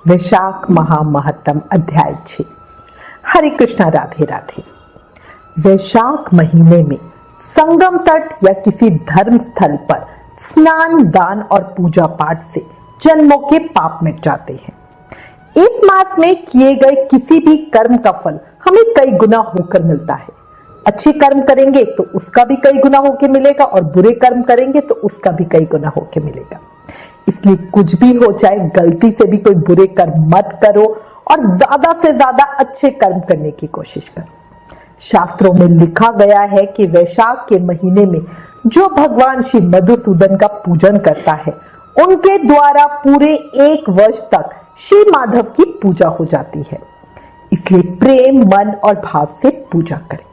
वैशाख महामहत्तम अध्याय 6। हरे कृष्णा, राधे राधे। वैशाख महीने में संगम तट या किसी धर्म स्थल पर स्नान, दान और पूजा पाठ से जन्मों के पाप मिट जाते हैं। इस मास में किए गए किसी भी कर्म का फल हमें कई गुना होकर मिलता है। अच्छे कर्म करेंगे तो उसका भी कई गुना होकर मिलेगा और बुरे कर्म करेंगे तो उसका भी कई गुना होकर मिलेगा। इसलिए कुछ भी हो जाए, गलती से भी कोई बुरे कर्म मत करो और ज्यादा से ज्यादा अच्छे कर्म करने की कोशिश करो। शास्त्रों में लिखा गया है कि वैशाख के महीने में जो भगवान श्री मधुसूदन का पूजन करता है, उनके द्वारा पूरे 1 वर्ष तक श्री माधव की पूजा हो जाती है। इसलिए प्रेम, मन और भाव से पूजा करें।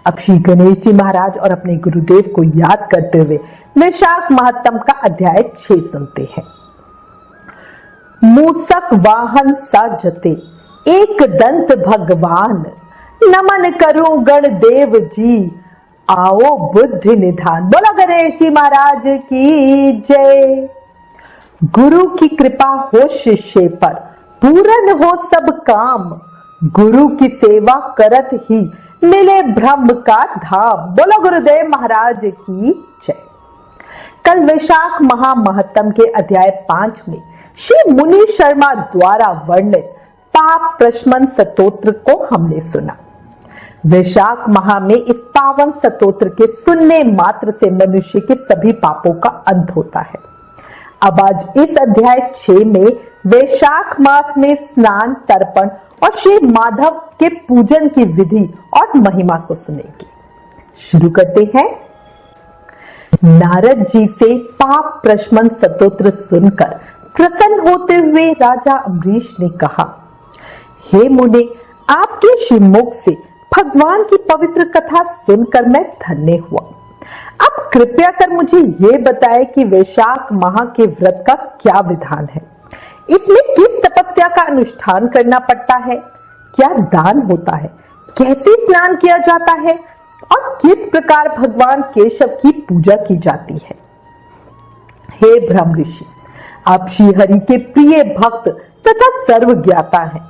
अब श्री गणेश जी महाराज और अपने गुरुदेव को याद करते हुए वैशाख महत्तम का अध्याय 6 सुनते हैं। मूसक वाहन सजते एक दंत भगवान, नमन करूं गणदेव जी, आओ बुद्धि निधान। बोलो गणेश जी महाराज की जय। गुरु की कृपा हो शिष्य पर, पूर्ण हो सब काम, गुरु की सेवा करत ही मिले ब्रह्म का धाम। बोलो गुरुदेव महाराज की जय। कल वैशाख महामहत्तम के अध्याय 5 में श्री मुनि शर्मा द्वारा वर्णित पाप प्रशमन स्तोत्र को हमने सुना। वैशाख माह में इस पावन स्तोत्र के सुनने मात्र से मनुष्य के सभी पापों का अंत होता है। अब आज इस अध्याय 6 में वैशाख मास में स्नान, तर्पण और श्री माधव के पूजन की विधि और महिमा को सुनेंगे। शुरू करते हैं। नारद जी से पाप प्रशमन स्तोत्र सुनकर प्रसन्न होते हुए राजा अम्बरीश ने कहा, हे मुने, आपके श्रीमुख से भगवान की पवित्र कथा सुनकर मैं धन्य हुआ। अब कृपया कर मुझे ये बताएं कि वैशाख माह के व्रत का क्या विधान है। इसमें किस तपस्या का अनुष्ठान करना पड़ता है, क्या दान होता है, कैसे स्नान किया जाता है और किस प्रकार भगवान केशव की पूजा की जाती है। हे ब्रह्म ऋषि, आप श्री हरि के प्रिय भक्त तथा सर्वज्ञाता हैं,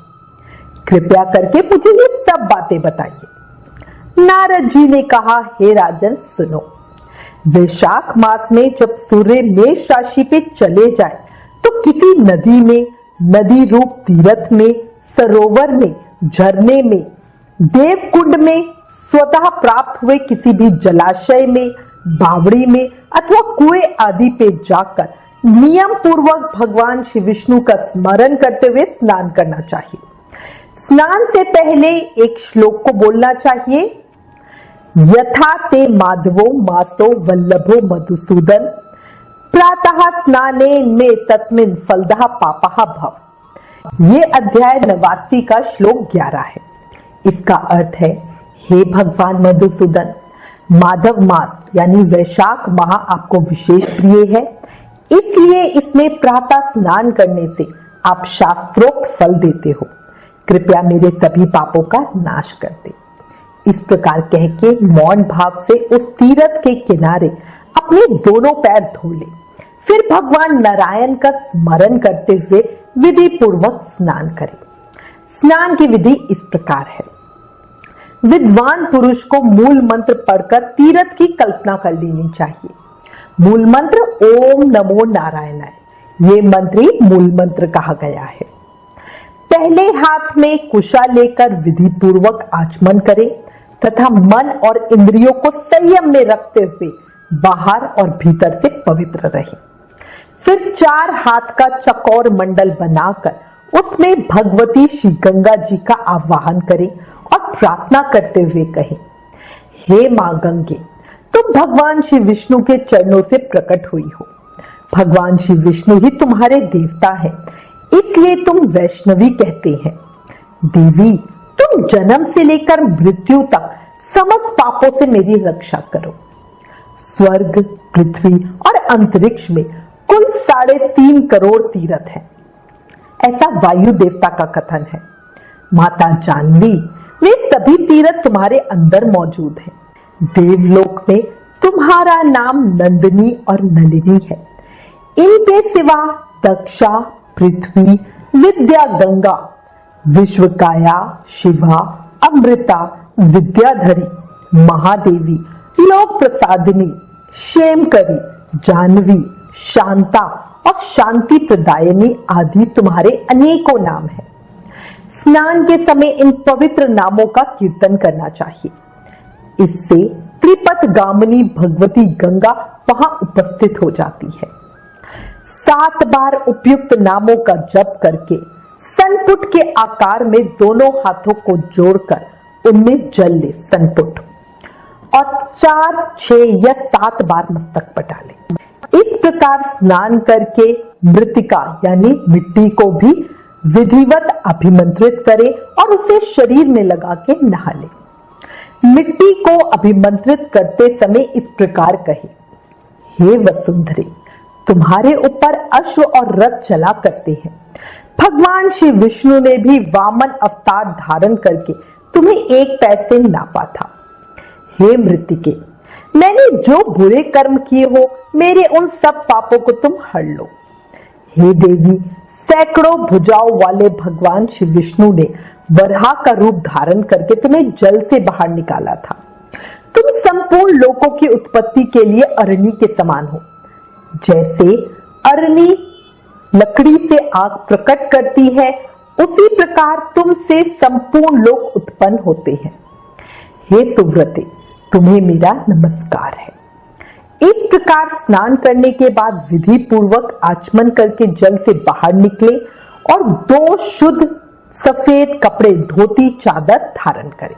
कृपया करके मुझे ये सब बातें बताइए। नारद जी ने कहा, हे राजन सुनो, वैशाख मास में जब सूर्य मेष राशि पे चले जाए तो किसी नदी में, नदी रूप तीर्थ में, सरोवर में, झरने में, देवकुंड में, स्वतः प्राप्त हुए किसी भी जलाशय में, बावड़ी में अथवा कुएं आदि पे जाकर नियम पूर्वक भगवान श्री विष्णु का स्मरण करते हुए स्नान करना चाहिए। स्नान से पहले एक श्लोक को बोलना चाहिए। यथा ते माधवो मासो वल्लभो मधुसूदन, प्रातः स्नाने में तस्मिन फलदः पापः भव। ये अध्याय 89 का श्लोक 11 है। इसका अर्थ है, हे भगवान मधुसूदन, माधव मास यानी वैशाख माह आपको विशेष प्रिय है, इसलिए इसमें प्रातः स्नान करने से आप शास्त्रोक्त फल देते हो। कृपया मेरे सभी पापों का नाश कर दे। इस प्रकार कह के मौन भाव से उस तीर्थ के किनारे अपने दोनों पैर धो ले। फिर भगवान नारायण का स्मरण करते हुए विधि पूर्वक स्नान करें। स्नान की विधि इस प्रकार है। विद्वान पुरुष को मूल मंत्र पढ़कर तीर्थ की कल्पना कर लेनी चाहिए। मूल मंत्र ओम नमो नारायणाय। ये मंत्र ही मूल मंत्र कहा गया है। पहले हाथ में कुशा लेकर विधि पूर्वक आचमन करें तथा मन और इंद्रियों को संयम में रखते हुए बाहर और भीतर से पवित्र रहें। फिर 4 हाथ का चकोर मंडल बनाकर उसमें भगवती श्री गंगा जी का आवाहन करें और प्रार्थना करते हुए कहें, हे मां गंगे, तुम भगवान श्री विष्णु के चरणों से प्रकट हुई हो। भगवान श्री विष्णु ही तुम्हारे देवता है, इसलिए तुम वैष्णवी कहते हैं। देवी, तुम जन्म से लेकर मृत्यु तक समस्त पापों से मेरी रक्षा करो। स्वर्ग, पृथ्वी और अंतरिक्ष में कुल 3.5 करोड़ तीर्थ हैं, ऐसा वायु देवता का कथन है। माता जानवी, वे सभी तीर्थ तुम्हारे अंदर मौजूद हैं। देवलोक में तुम्हारा नाम नंदिनी और नलिनी है। इनके सिवा दक्षा, पृथ्वी, विद्या गंगा, विश्वकाया, शिवा, अमृता, विद्याधरी, महादेवी, लोक प्रसादिनी, क्षेमकरी, जानवी, शांता और शांति प्रदायिनी आदि तुम्हारे अनेकों नाम हैं। स्नान के समय इन पवित्र नामों का कीर्तन करना चाहिए। इससे त्रिपथ गामिनी भगवती गंगा वहां उपस्थित हो जाती है। 7 बार उपयुक्त नामों का जप करके सनपुट के आकार में दोनों हाथों को जोड़कर उनमें जल ले सनपुट और 4, 6 या 7 बार मस्तक पर डालें। इस प्रकार स्नान करके मृतिका यानी मिट्टी को भी विधिवत अभिमंत्रित करें और उसे शरीर में लगा के नहा ले। मिट्टी को अभिमंत्रित करते समय इस प्रकार कहे, हे वसुंधरे, तुम्हारे ऊपर अश्व और रथ चला करते हैं। भगवान श्री विष्णु ने भी वामन अवतार धारण करके तुम्हें 1 पैर से नापा था। हे मृतिके, मैंने जो बुरे कर्म किए हो मेरे उन सब पापों को तुम हर लो। हे देवी, सैकड़ों भुजाओं वाले भगवान श्री विष्णु ने वराह का रूप धारण करके तुम्हें जल से बाहर निकाला था। तुम संपूर्ण लोकों की उत्पत्ति के लिए अरणी के समान हो। जैसे अरणी लकड़ी से आग प्रकट करती है, उसी प्रकार तुमसे संपूर्ण लोक उत्पन्न होते हैं। हे सुव्रते, तुम्हें मेरा नमस्कार है। इस प्रकार स्नान करने के बाद विधि पूर्वक आचमन करके जल से बाहर निकले और 2 शुद्ध सफेद कपड़े, धोती, चादर धारण करें।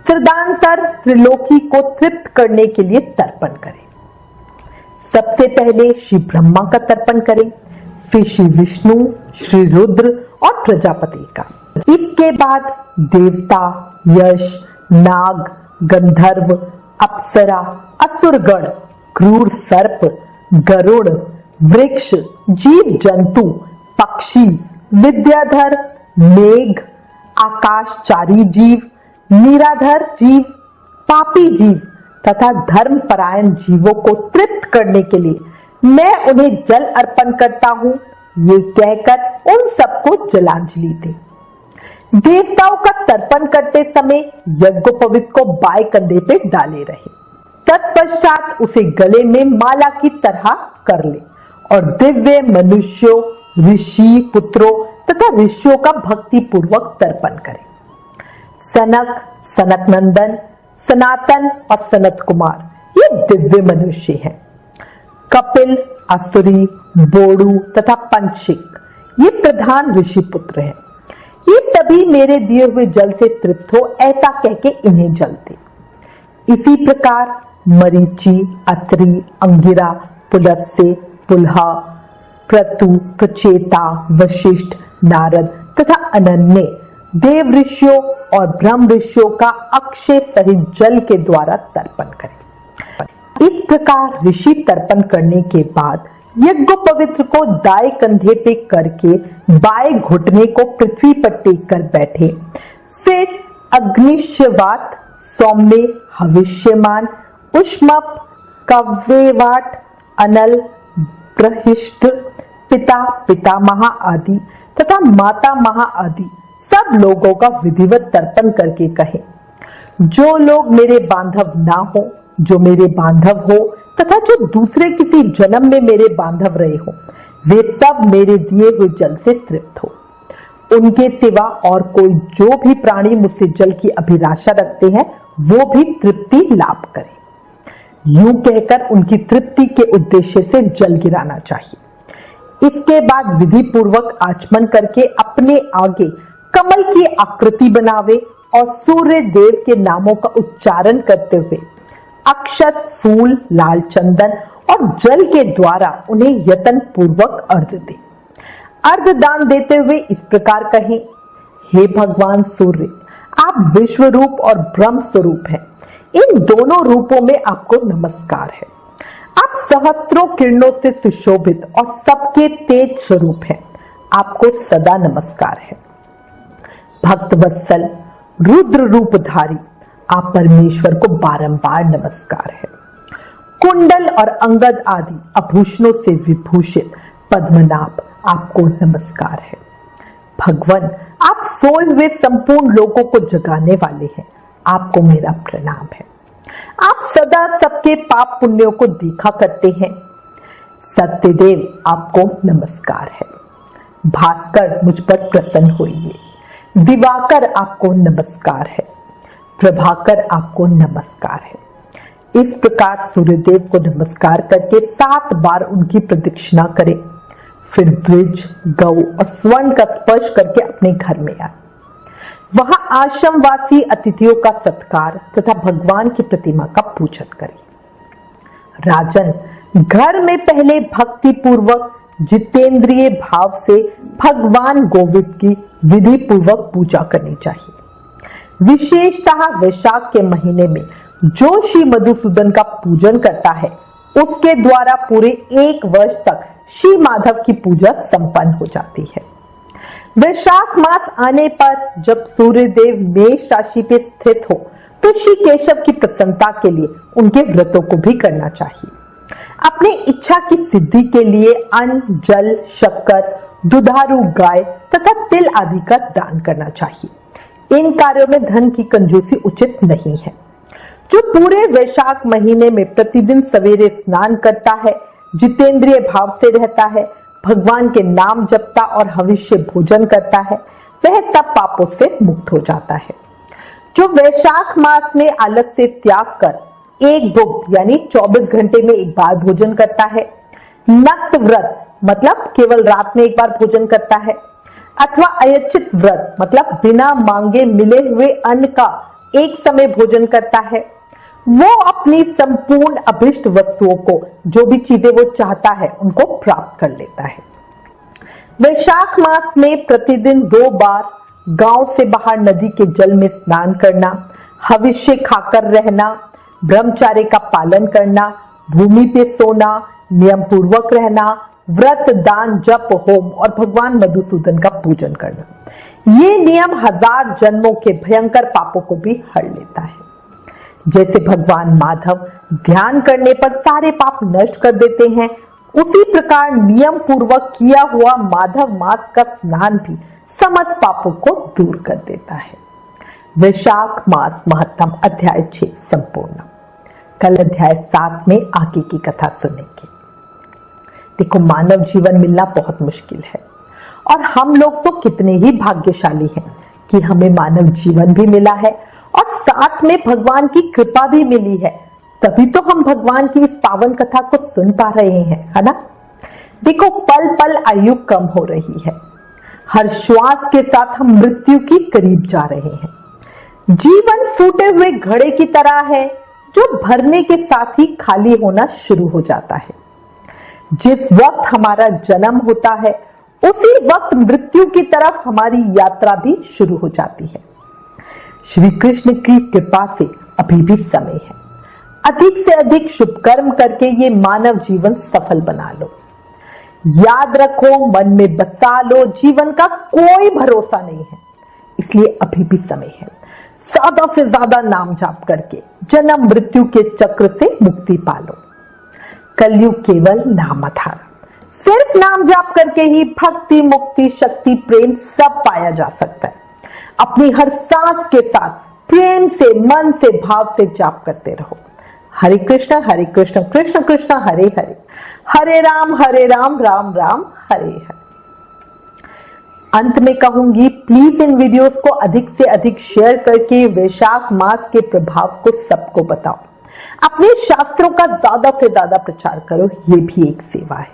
त्रिदांतर त्रिलोकी को तृप्त करने के लिए तर्पण करें। सबसे पहले श्री ब्रह्मा का तर्पण करें, फिर श्री विष्णु, श्री रुद्र और प्रजापति का। इसके बाद देवता, यश, नाग, गंधर्व, अप्सरा, असुरगण, क्रूर सर्प, गरुड़, वृक्ष, जीव जंतु, पक्षी, विद्याधर, मेघ, आकाशचारी जीव, निराधर जीव, पापी जीव तथा धर्मपरायण जीवों को तृप्त करने के लिए मैं उन्हें जल अर्पण करता हूं। ये कहकर उन सबको जलांजलि दे। देवताओं का तर्पण करते समय यज्ञोपवीत को बाएं कंधे पे डाले रहे। तत्पश्चात उसे गले में माला की तरह कर ले और दिव्य मनुष्यों, ऋषि पुत्रों तथा ऋषियों का भक्ति पूर्वक तर्पण करे। सनक, सनक नंदन, सनातन और सनत कुमार ये दिव्य मनुष्य हैं। कपिल, असुरी, बोड़ू तथा पंचिक ये प्रधान ऋषि पुत्र हैं। ये सभी मेरे दिए हुए जल से तृप्त हो ऐसा कहके इन्हें जल दे। इसी प्रकार मरीचि, अत्रि, अंगिरा, पुलस्त्य, पुलहा, क्रतु, प्रचेता, वशिष्ठ, नारद तथा अनन्य देव ऋषियों और ब्रह्म ऋषियों का अक्षय सहित जल के द्वारा तर्पण करें। इस प्रकार ऋषि तर्पण करने के बाद यज्ञोपवीत को दाएं कंधे पे करके बाएं घुटने को पृथ्वी पर टेक कर बैठे। फिर अग्निश्वात, सौम्य, हविष्यमान, उष्मप, कव्यवाट, अनल, प्रहिष्ठ, पिता, पितामह आदि तथा माता महा आदि सब लोगों का विधिवत तर्पण करके कहे, जो लोग मेरे बांधव ना हो, जो मेरे बांधव हो तथा जो दूसरे किसी जन्म में मेरे बांधव रहे हो, वे सब मेरे दिए हुए जल से तृप्त हो। उनके सिवा और कोई जो भी प्राणी मुझसे जल की अभिलाषा रखते हैं वो भी तृप्ति लाभ करे। यूं कहकर उनकी तृप्ति के उद्देश्य से जल गिराना चाहिए। इसके बाद विधि पूर्वक आचमन करके अपने आगे कमल की आकृति बनावे और सूर्य देव के नामों का उच्चारण करते हुए अक्षत, फूल, लाल चंदन और जल के द्वारा उन्हें यत्न पूर्वक अर्घ दे। अर्घ दान देते हुए इस प्रकार कहें, हे भगवान सूर्य, आप विश्व रूप और ब्रह्म स्वरूप हैं। इन दोनों रूपों में आपको नमस्कार है। आप सहस्त्रों किरणों से सुशोभित और सबके तेज स्वरूप हैं। आपको सदा नमस्कार है। भक्त वत्सल, रुद्र रूपधारी, आप परमेश्वर को बारंबार नमस्कार है। कुंडल और अंगद आदि आभूषणों से विभूषित पद्मनाभ, आपको नमस्कार है। भगवान, आप सोए हुए संपूर्ण लोगों को जगाने वाले हैं, आपको मेरा प्रणाम है। आप सदा सबके पाप पुण्यों को देखा करते हैं। सत्यदेव, आपको नमस्कार है। भास्कर, मुझ पर प्रसन्न होइए। दिवाकर, आपको नमस्कार है। प्रभाकर, आपको नमस्कार है। इस प्रकार सूर्यदेव को नमस्कार करके 7 बार उनकी प्रदक्षिणा करें। फिर द्विज, गौ और स्वर्ण का स्पर्श करके अपने घर में आए। वहां आश्रमवासी अतिथियों का सत्कार तथा भगवान की प्रतिमा का पूजन करें। राजन, घर में पहले भक्ति पूर्वक जितेंद्रिय भाव से भगवान गोविंद की विधि पूर्वक पूजा करनी चाहिए। विशेषतः वैशाख के महीने में जो श्री मधुसूदन का पूजन करता है, उसके द्वारा पूरे 1 वर्ष तक श्री माधव की पूजा संपन्न हो जाती है। वैशाख मास आने पर जब सूर्यदेव मेष राशि पे स्थित हो, तो श्री केशव की प्रसन्नता के लिए उनके व्रतों को भी करना चाहिए। अपनी इच्छा की सिद्धि के लिए अन्न, जल, शक्कर, दुधारू गाय तथा तिल आदि का दान करना चाहिए। इन कार्यों में धन की कंजूसी उचित नहीं है। जो पूरे वैशाख महीने में प्रतिदिन सवेरे स्नान करता है, जितेंद्रिय भाव से रहता है, भगवान के नाम जपता और हविष्य भोजन करता है, वह सब पापों से मुक्त हो जाता है। जो वैशाख मास में आलस से त्याग कर एक भुक्त यानी 24 घंटे में एक बार भोजन करता है, नक्त व्रत मतलब केवल रात में एक बार भोजन करता है, अथवा अयचित व्रत मतलब बिना मांगे मिले हुए अन्न का एक समय भोजन करता है, वो अपनी संपूर्ण अभिष्ट वस्तुओं को, जो भी चीजें वो चाहता है, उनको प्राप्त कर लेता है। वैशाख मास में प्रतिदिन 2 बार गांव से बाहर नदी के जल में स्नान करना, हविष्य खाकर रहना, ब्रह्मचार्य का पालन करना, भूमि पे सोना, नियम पूर्वक रहना, व्रत, दान, जप, होम और भगवान मधुसूदन का पूजन करना। ये नियम 1000 जन्मों के भयंकर पापों को भी हर लेता है। जैसे भगवान माधव ध्यान करने पर सारे पाप नष्ट कर देते हैं, उसी प्रकार नियम पूर्वक किया हुआ माधव मास का स्नान भी समस्त पापों को दूर कर देता है। वैशाख मास महत्तम अध्याय 6 संपूर्ण। कल अध्याय 7 में आगे की कथा सुनेंगे। देखो, मानव जीवन मिलना बहुत मुश्किल है और हम लोग तो कितने ही भाग्यशाली हैं कि हमें मानव जीवन भी मिला है और साथ में भगवान की कृपा भी मिली है। तभी तो हम भगवान की इस पावन कथा को सुन पा रहे हैं, है ना। देखो, पल पल आयु कम हो रही है। हर श्वास के साथ हम मृत्यु की करीब जा रहे हैं। जीवन फूटे हुए घड़े की तरह है, जो भरने के साथ ही खाली होना शुरू हो जाता है। जिस वक्त हमारा जन्म होता है, उसी वक्त मृत्यु की तरफ हमारी यात्रा भी शुरू हो जाती है। श्री कृष्ण की कृपा से अभी भी समय है। अधिक से अधिक शुभ कर्म करके ये मानव जीवन सफल बना लो। याद रखो, मन में बसा लो, जीवन का कोई भरोसा नहीं है, इसलिए अभी भी समय है। ज्यादा से ज्यादा नाम जाप करके जन्म मृत्यु के चक्र से मुक्ति पालो। कलयुग केवल नाम आधार, सिर्फ नाम जाप करके ही भक्ति, मुक्ति, शक्ति, प्रेम सब पाया जा सकता है। अपनी हर सांस के साथ प्रेम से, मन से, भाव से जाप करते रहो। हरे कृष्ण कृष्ण कृष्ण हरे हरे, हरे राम राम राम हरे हरे। अंत में कहूंगी, प्लीज इन वीडियोस को अधिक से अधिक शेयर करके वैशाख मास के प्रभाव को सबको बताओ। अपने शास्त्रों का ज्यादा से ज्यादा प्रचार करो, ये भी एक सेवा है।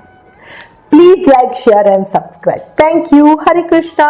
Please like, share and subscribe. Thank you. Hare Krishna.